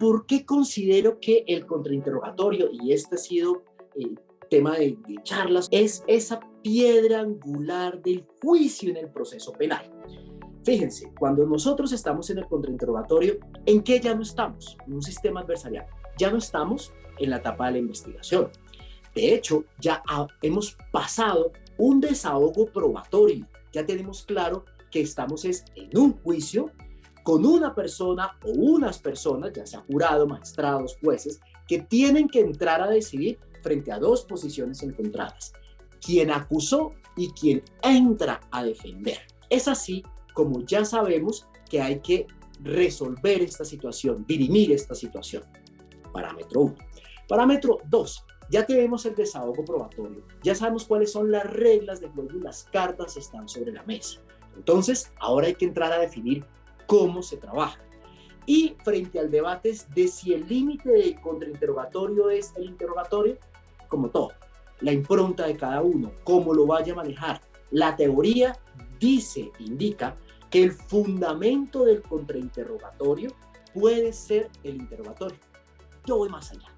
por qué considero que el contrainterrogatorio, y este ha sido tema de charlas, es esa piedra angular del juicio en el proceso penal? Fíjense, cuando nosotros estamos en el contrainterrogatorio, ¿en qué ya no estamos? En un sistema adversarial. Ya no estamos en la etapa de la investigación. De hecho, ya hemos pasado un desahogo probatorio. Ya tenemos claro que estamos en un juicio con una persona o unas personas, ya sea jurado, magistrados, jueces, que tienen que entrar a decidir frente a dos posiciones encontradas: quien acusó y quien entra a defender. Es así como ya sabemos que hay que resolver esta situación, dirimir esta situación. Parámetro 1. Parámetro 2. Ya tenemos el desahogo probatorio, ya sabemos cuáles son las reglas del juego y las cartas están sobre la mesa. Entonces, ahora hay que entrar a definir cómo se trabaja. Y frente al debate de si el límite del contrainterrogatorio es el interrogatorio, como todo, la impronta de cada uno, cómo lo vaya a manejar. La teoría indica que el fundamento del contrainterrogatorio puede ser el interrogatorio. Yo voy más allá.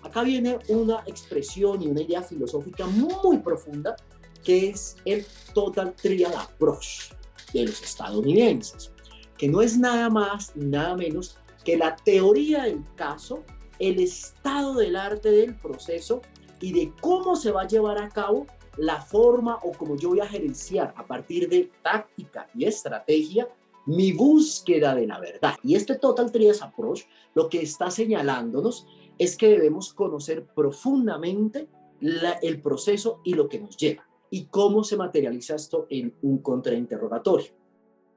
Acá viene una expresión y una idea filosófica muy profunda, que es el Total Trial Approach de los estadounidenses, que no es nada más ni nada menos que la teoría del caso, el estado del arte del proceso y de cómo se va a llevar a cabo la forma o cómo yo voy a gerenciar a partir de táctica y estrategia mi búsqueda de la verdad. Y este Total Trial Approach lo que está señalándonos es que debemos conocer profundamente el proceso y lo que nos lleva y cómo se materializa esto en un contrainterrogatorio.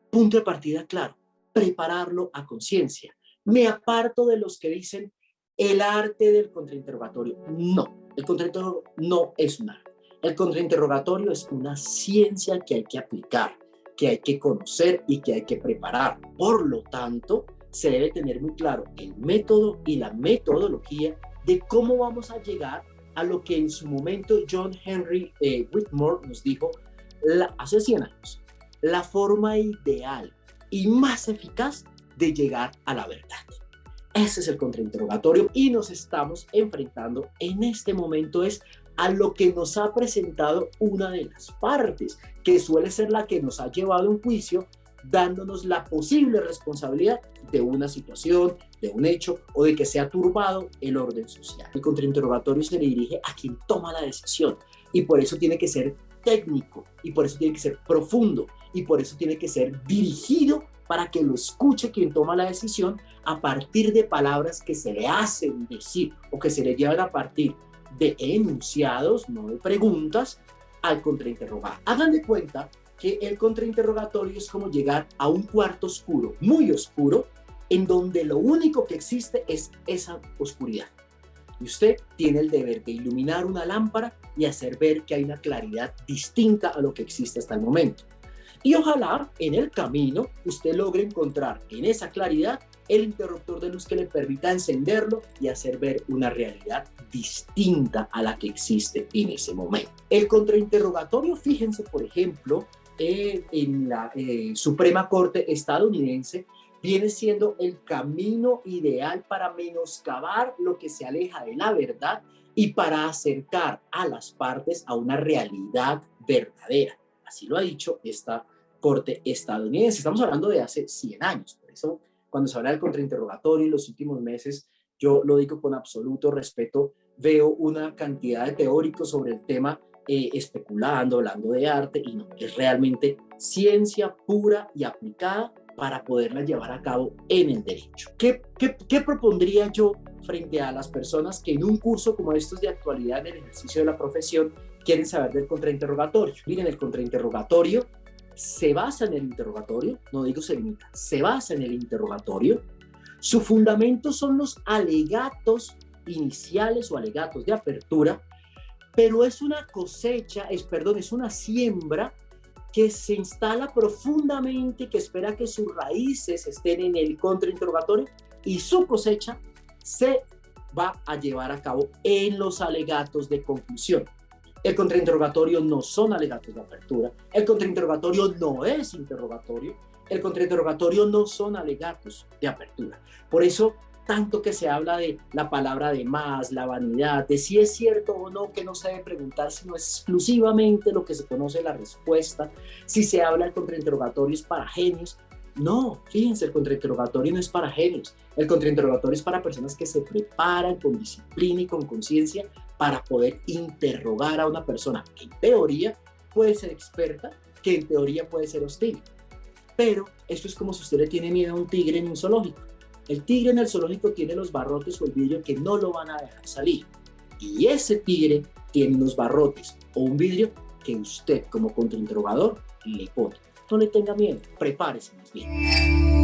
Punto de partida claro: prepararlo a conciencia. Me aparto de los que dicen el arte del contrainterrogatorio. No, el contrainterrogatorio no es un arte. El contrainterrogatorio es una ciencia que hay que aplicar, que hay que conocer y que hay que preparar. Por lo tanto, se debe tener muy claro el método y la metodología de cómo vamos a llegar a lo que en su momento John Henry Whitmore nos dijo hace 100 años, la forma ideal y más eficaz de llegar a la verdad. Ese es el contrainterrogatorio y nos estamos enfrentando en este momento es a lo que nos ha presentado una de las partes, que suele ser la que nos ha llevado a un juicio, dándonos la posible responsabilidad de una situación, de un hecho o de que se ha turbado el orden social. El contrainterrogatorio se le dirige a quien toma la decisión y por eso tiene que ser técnico y por eso tiene que ser profundo y por eso tiene que ser dirigido para que lo escuche quien toma la decisión a partir de palabras que se le hacen decir o que se le llevan a partir de enunciados, no de preguntas, al contrainterrogado. Hagan de cuenta que el contrainterrogatorio es como llegar a un cuarto oscuro, muy oscuro, en donde lo único que existe es esa oscuridad. Y usted tiene el deber de iluminar una lámpara y hacer ver que hay una claridad distinta a lo que existe hasta el momento. Y ojalá en el camino usted logre encontrar en esa claridad el interruptor de luz que le permita encenderlo y hacer ver una realidad distinta a la que existe en ese momento. El contrainterrogatorio, fíjense por ejemplo, en la Suprema Corte estadounidense, viene siendo el camino ideal para menoscabar lo que se aleja de la verdad y para acercar a las partes a una realidad verdadera. Así lo ha dicho esta Corte estadounidense. Estamos hablando de hace 100 años. Por eso, cuando se habla del contrainterrogatorio en los últimos meses, yo lo digo con absoluto respeto. Veo una cantidad de teóricos sobre el tema especulando, hablando de arte, y no, es realmente ciencia pura y aplicada para poderla llevar a cabo en el derecho. ¿Qué propondría yo frente a las personas que en un curso como estos de actualidad en el ejercicio de la profesión quieren saber del contrainterrogatorio? Miren, el contrainterrogatorio se basa en el interrogatorio, no digo se limita, se basa en el interrogatorio. Su fundamento son los alegatos iniciales o alegatos de apertura, pero es una cosecha, es una siembra que se instala profundamente, que espera que sus raíces estén en el contrainterrogatorio y su cosecha se va a llevar a cabo en los alegatos de conclusión. El contrainterrogatorio no son alegatos de apertura, el contrainterrogatorio no es interrogatorio, el contrainterrogatorio no son alegatos de apertura. Por eso tanto que se habla de la palabra de más, la vanidad, de si es cierto o no que no se debe preguntar, sino exclusivamente lo que se conoce la respuesta, si se habla el contrainterrogatorio es para genios. No, fíjense, el contrainterrogatorio no es para genios. El contrainterrogatorio es para personas que se preparan con disciplina y con conciencia para poder interrogar a una persona que en teoría puede ser experta, que en teoría puede ser hostil. Pero esto es como si usted le tiene miedo a un tigre en un zoológico. El tigre en el zoológico tiene los barrotes o el vidrio que no lo van a dejar salir. Y ese tigre tiene unos barrotes o un vidrio que usted como contrainterrogador le pone. No le tenga miedo, prepárese más bien.